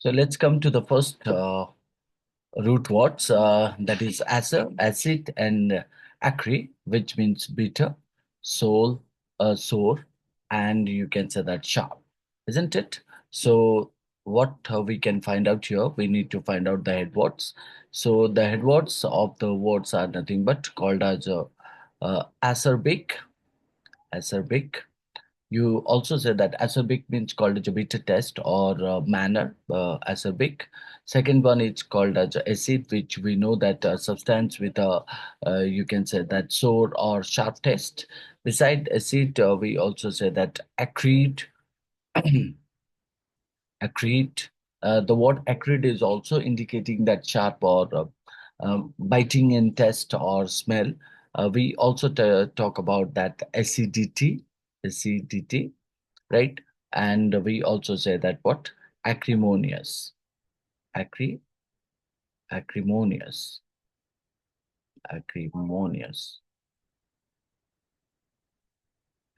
So let's come to the first root words, that is acid, and acre, which means bitter, soul, sour, and you can say that sharp, isn't it? So what we can find out here, we need to find out the head words. So the head words of the words are nothing but called as acerbic, acerbic. You also said that acerbic means called as a bitter test or manner, acerbic. Second one is called as a acid, which we know that substance with a, you can say that sour or sharp taste. Beside acid, we also say that acrid, acrid. The word acrid is also indicating that sharp or biting in taste or smell. We also talk about that acidity, acidity, right? And we also say that what? Acrimonious, acri, acrimonious, acrimonious,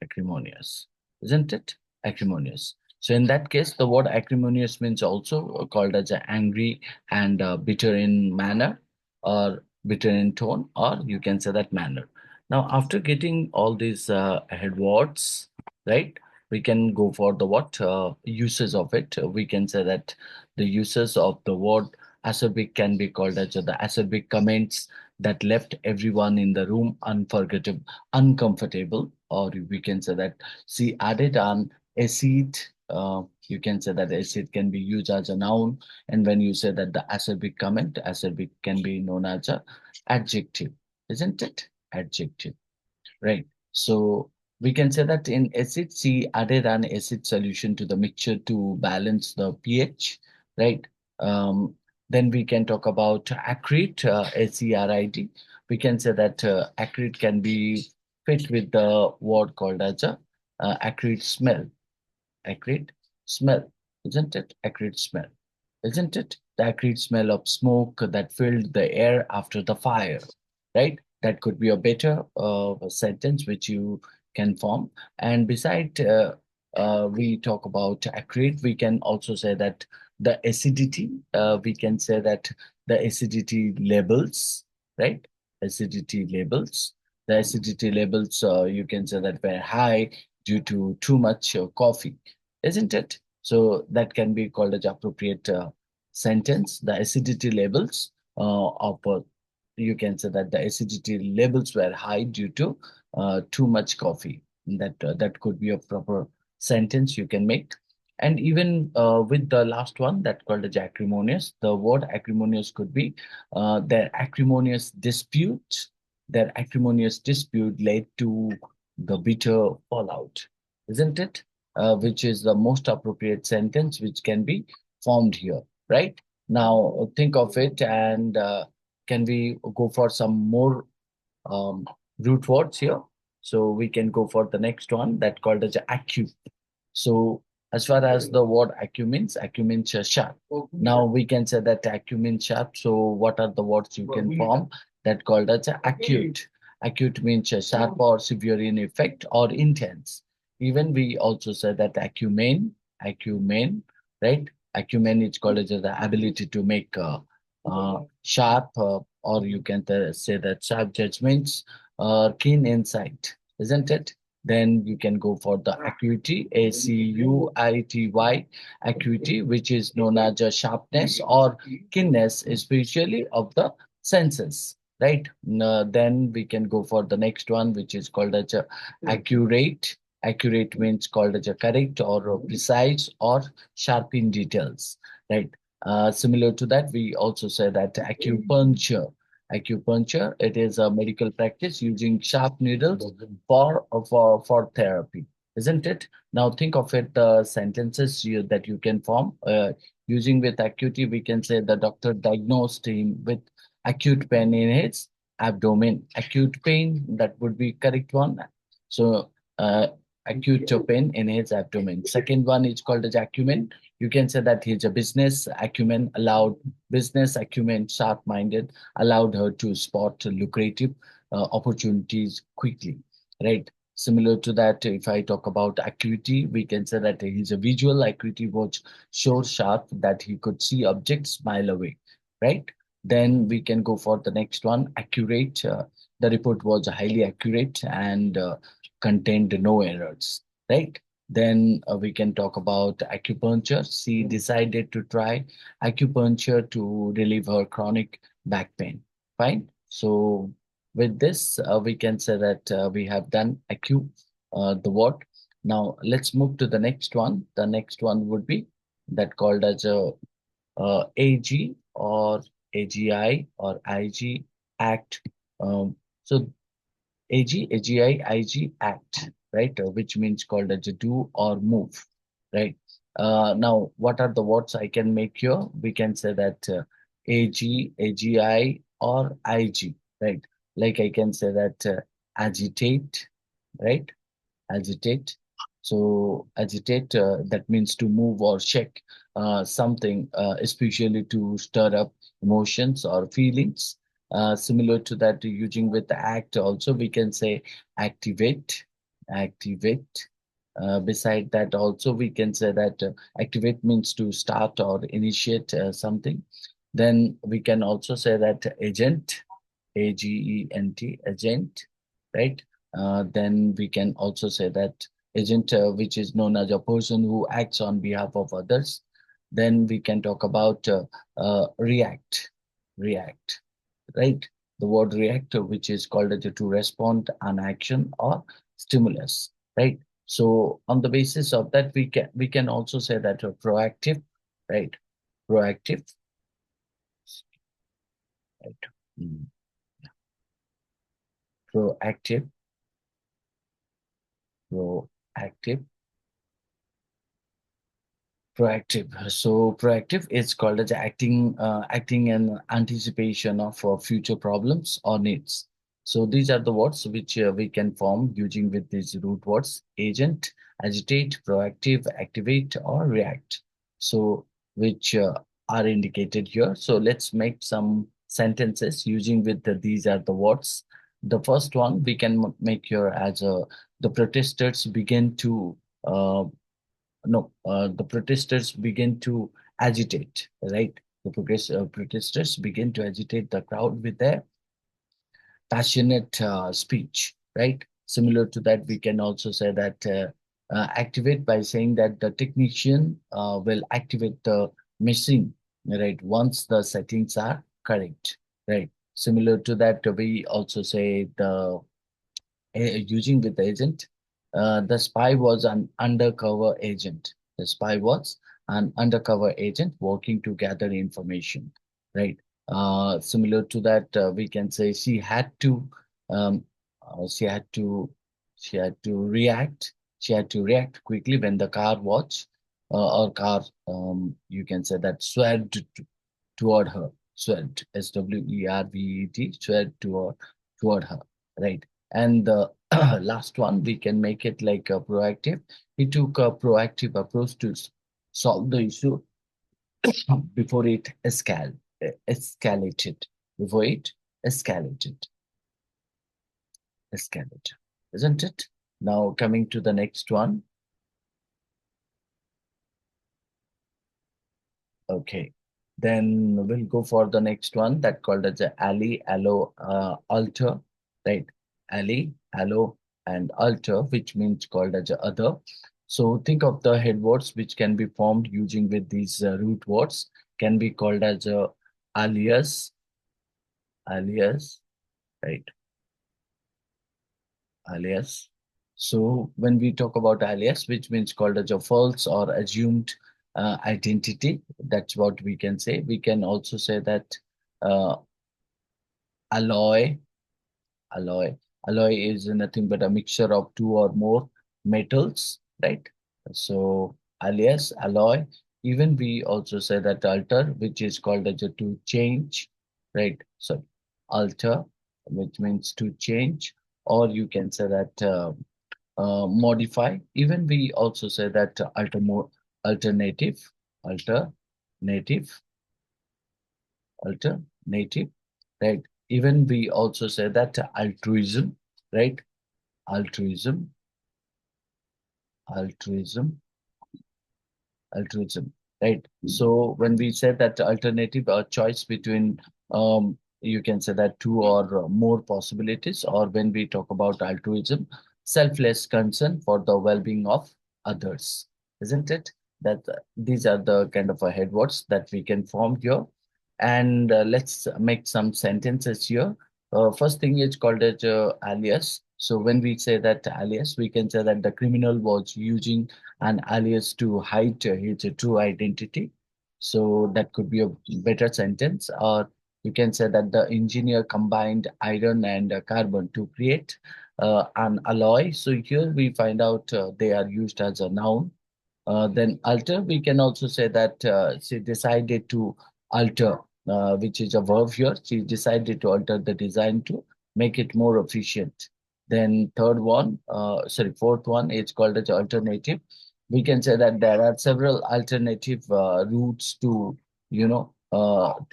acrimonious, isn't it? Acrimonious. So in that case, the word acrimonious means also called as a angry and bitter in manner, or bitter in tone, or you can say that manner. Now, after getting all these head words, right, we can go for the what uses of it. We can say that the uses of the word acerbic can be called as the acerbic comments that left everyone in the room unforgettable, uncomfortable, or we can say that she added an acid. You can say that acid can be used as a noun, and when you say that the acerbic comment, acerbic can be known as a adjective, isn't it? Adjective, right? So we can say that in acid, she added an acid solution to the mixture to balance the pH, right? Um, then we can talk about acrid, acrid. We can say that acrid can be fit with the word called as a acrid smell, acrid smell, isn't it? Acrid smell, isn't it? The acrid smell of smoke that filled the air after the fire, right? That could be a better sentence which you can form. And beside, we talk about acrid, we can also say that the acidity, we can say that the acidity levels, right? Acidity levels. The acidity levels, you can say that were high due to too much coffee, isn't it? So that can be called as appropriate sentence. The acidity levels of you can say that the acidity levels were high due to too much coffee. That could be a proper sentence you can make. And even with the last one that called as acrimonious, the word acrimonious could be their acrimonious dispute. Their acrimonious dispute led to the bitter fallout, isn't it? Which is the most appropriate sentence which can be formed here, right? Now think of it, and can we go for some more um, root words here? So we can go for the next one that called as acu. So as far as the word acu means sharp. Now we can say that acu means sharp. So what are the words you can form that called as acute? Acute means sharp or severe in effect or intense. Even we also say that acumen, acumen, right? Acumen is called as the ability to make sharp, or you can say that sharp judgments, keen insight, isn't it? Then you can go for the acuity, acuity, acuity, which is known as a sharpness or keenness, especially of the senses, right? Then we can go for the next one, which is called as a accurate. Accurate means called as a correct or precise or sharp in details, right? Similar to that, we also say that acupuncture. Acupuncture, it is a medical practice using sharp needles for therapy, isn't it? Now think of it, the sentences that you can form using with acuity. We can say the doctor diagnosed him with acute pain in his abdomen. Acute pain, that would be correct one. So acute pain in his abdomen. Second one is called as acumen. You can say that he's a business acumen, allowed business acumen, sharp-minded, allowed her to spot lucrative opportunities quickly, right? Similar to that, if I talk about acuity, we can say that his visual acuity was so sharp that he could see objects mile away, right? Then we can go for the next one, accurate. The report was highly accurate and contained no errors, right? Then we can talk about acupuncture. She decided to try acupuncture to relieve her chronic back pain. Fine. So with this, we can say that we have done acu, the what. Now let's move to the next one. The next one would be that called as a AG or AGI or IG Act. So AGI, IG Act, right? Which means called as a do or move, right? Now, what are the words I can make here? We can say that AG, AGI, or IG, right? Like I can say that agitate, right? Agitate. So agitate, that means to move or shake something, especially to stir up emotions or feelings. Similar to that, using with the act also, we can say activate, activate. Beside that also, we can say that activate means to start or initiate something. Then we can also say that agent, agent, agent, right? Then we can also say that agent, which is known as a person who acts on behalf of others. Then we can talk about react, react, right? The word react, which is called as to respond an action or stimulus, right? So on the basis of that, we can also say that proactive, right? Proactive, right? Mm. Proactive, proactive, proactive. So proactive is called as acting in anticipation of future problems or needs. So these are the words which we can form using with these root words: agent, agitate, proactive, activate, or react. So which are indicated here. So let's make some sentences using with these are the words. The first one we can make here as the protesters begin to uh, no, the protesters begin to agitate, right? Protesters begin to agitate the crowd with their passionate speech, right? Similar to that, we can also say that activate by saying that the technician will activate the machine, right? Once the settings are correct, right? Similar to that, we also say the using with agent. The spy was an undercover agent. The spy was an undercover agent working to gather information, right? Similar to that, we can say um, she had to, she had to react. She had to react quickly when the car watch or car, you can say that swerved toward her, swerved, SWERVED, swerved toward her, right? And the last one, we can make it like a proactive. He took a proactive approach to solve the issue before it escalated. Before it escalated, escalated, isn't it? Now coming to the next one. Okay. Then we'll go for the next one that called as a alley, allo, alter, right? Alley, allo, and alter, which means called as a other. So think of the head words which can be formed using with these root words can be called as a alias, alias, right? Alias. So when we talk about alias, which means called as a false or assumed identity, that's what we can say. We can also say that uh, alloy, alloy, alloy is nothing but a mixture of two or more metals, right? So alias, alloy. Even we also say that alter, which is called as a to change, right? So alter, which means to change, or you can say that. Modify. Even we also say that alternative, alternative, alternative, right? Even we also say that altruism, right? altruism, altruism, altruism, right? So when we say that alternative, a choice between, you can say that two or more possibilities, or when we talk about altruism, selfless concern for the well-being of others, isn't it? That these are the kind of headwords that we can form here. And let's make some sentences here. First thing is called as alias. So when we say that alias, we can say that the criminal was using an alias to hide his true identity. So that could be a better sentence. Or you can say that the engineer combined iron and carbon to create an alloy. So here we find out they are used as a noun. Then alter, we can also say that she decided to alter, which is a verb here. She decided to alter the design to make it more efficient. Then third one, sorry, fourth one is called as alternative. We can say that there are several alternative routes to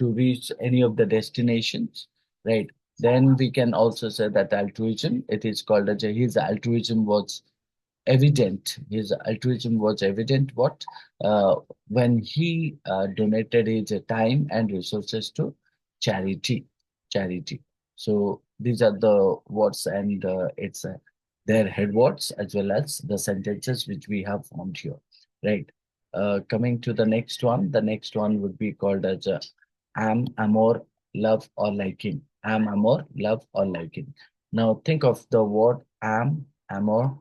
reach any of the destinations, right? Then we can also say that altruism, it is called as his altruism was evident. His altruism was evident. What when he donated his time and resources to charity. Charity. So these are the words, and it's their head words as well as the sentences which we have formed here. Right. Coming to the next one. The next one would be called as am, amor, love, or liking. Am, amor, love, or liking. Now think of the word am, amor.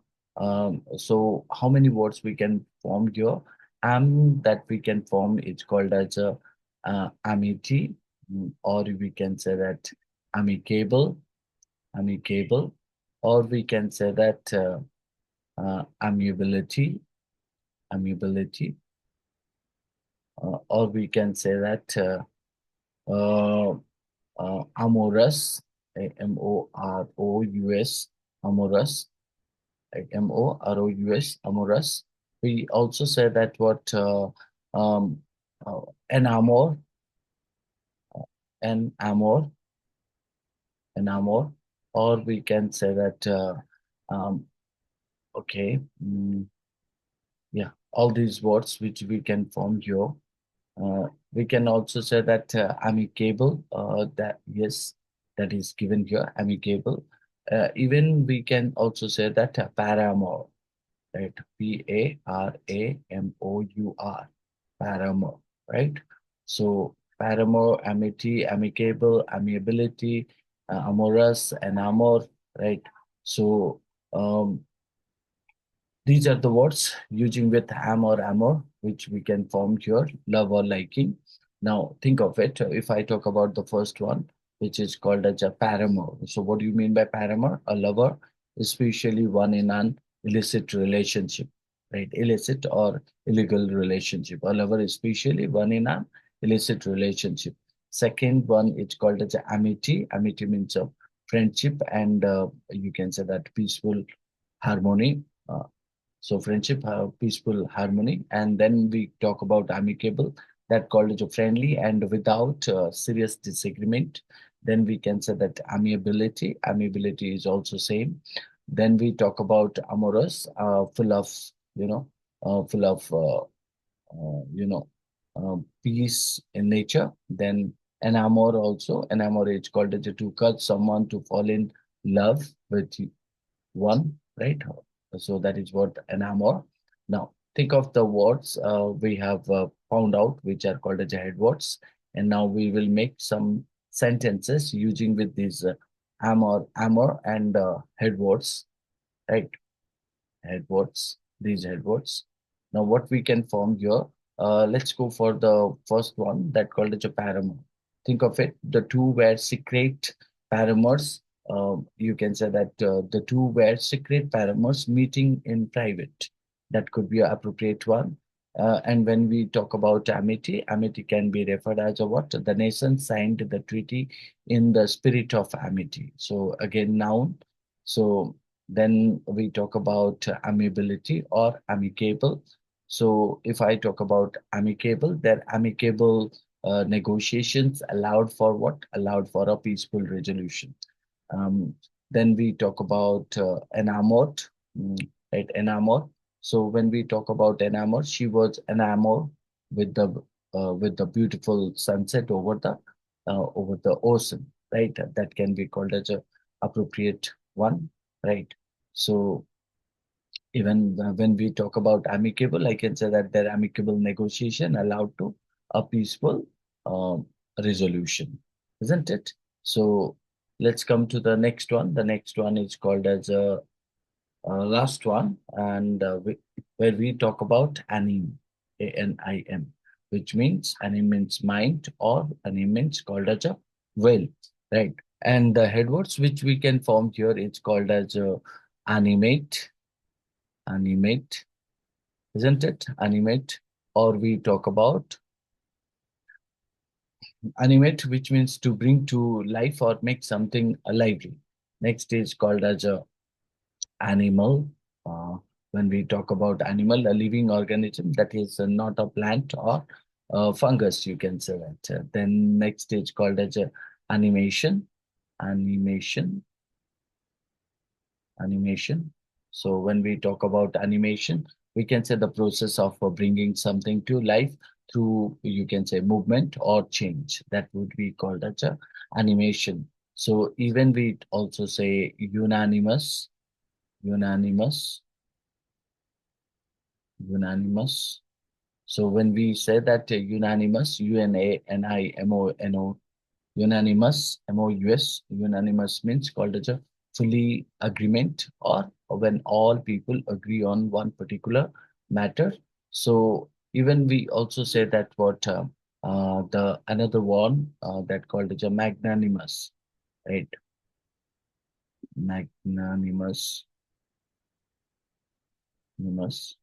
So how many words we can form here? Am that we can form is called as a amity, or we can say that amicable, amicable, or we can say that amiability, amiability, or we can say that uh, amorous, amorous, amorous, like amorous, amorous. We also say that what um, uh, enamor, enamor, enamor, or we can say that um, okay, yeah, all these words which we can form here. We can also say that amicable, that yes, that is given here, amicable. Even we can also say that paramour, right? Paramour, paramour, right? So paramour, amity, amicable, amiability, amorous, and amor, right? So um, these are the words using with am or amor, which we can form here, love or liking. Now, think of it. If I talk about the first one, which is called as a paramour. So, what do you mean by paramour? A lover, especially one in an illicit relationship, right? Illicit or illegal relationship. A lover, especially one in an illicit relationship. Second one, it's called as a amity. Amity means a friendship, and you can say that peaceful harmony. So friendship, peaceful harmony, and then we talk about amicable, that called as a friendly and without serious disagreement. Then we can say that amiability, amiability is also same. Then we talk about amorous, full of you know, full of you know, peace in nature. Then enamor also, enamor is called as a to cut someone to fall in love with one, right? So that is what enamor. Now, think of the words we have found out, which are called as head words. And now we will make some sentences using with these amor, and head words, right? Headwords, these headwords. Now, what we can form here, let's go for the first one that called as a paramour. Think of it, the two were secret paramours. You can say that the two were secret paramours meeting in private. That could be an appropriate one. And when we talk about amity, amity can be referred as a what? The nation signed the treaty in the spirit of amity. So again, noun. So then we talk about amiability or amicable. So if I talk about amicable, then amicable negotiations allowed for what? Allowed for a peaceful resolution. Um, Then we talk about enamored, mm, right? Enamored. So when we talk about enamored, she was enamored with the beautiful sunset over the ocean, right? That can be called as a appropriate one, right? So even when we talk about amicable, I can say that their amicable negotiation allowed to a peaceful um, resolution, isn't it? So let's come to the next one. The next one is called as a last one, and where we talk about anim, A-N-I-M, which means anim means mind, or anim means called as a will, right? And the headwords which we can form here, it's called as animate, animate, isn't it? Animate, or we talk about animate, which means to bring to life or make something lively. Next is called as a animal. Uh, when we talk about animal, a living organism that is not a plant or fungus, you can say that. Then next stage called as a animation, animation, animation. So when we talk about animation, we can say the process of bringing something to life through, you can say, movement or change. That would be called as a animation. So even we also say unanimous, unanimous, unanimous. So when we say that unanimous, UNANIMONO, unanimous, MOUS, unanimous means called as a fully agreement, or when all people agree on one particular matter. So even we also say that what the another one that called as a magnanimous, right? Magnanimous, animus,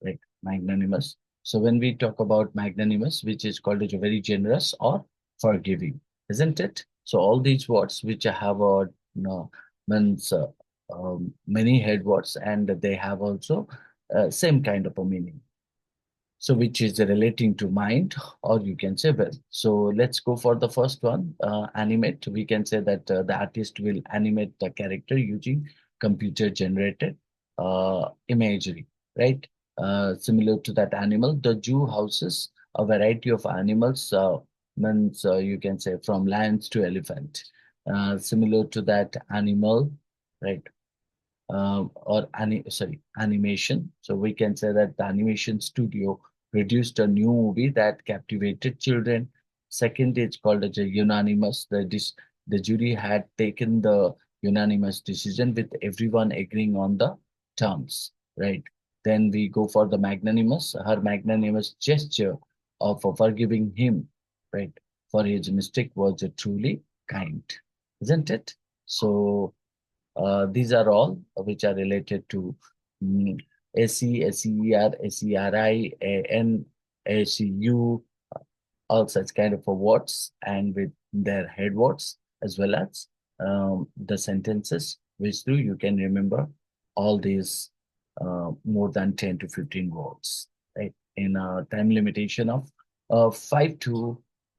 right? Magnanimous. So when we talk about magnanimous, which is called as a very generous or forgiving, isn't it? So all these words which have a no, means many head words, and they have also same kind of a meaning. So which is relating to mind, or you can say will. So let's go for the first one, animate. We can say that the artist will animate the character using computer generated imagery, right? Similar to that animal, the zoo houses a variety of animals, means you can say from lions to elephant. Similar to that animal, right? Animation. So we can say that the animation studio produced a new movie that captivated children. Second is called as a unanimous. The jury had taken the unanimous decision with everyone agreeing on the terms, right? Then we go for the magnanimous. Her magnanimous gesture of forgiving him, right, for his mistake was truly kind, isn't it? So these are all which are related to mm, SE, SER, SERI, AN, ACU, all such kind of words, and with their head words, as well as the sentences, which through you can remember all these more than 10 to 15 words, right? In a time limitation of 5 to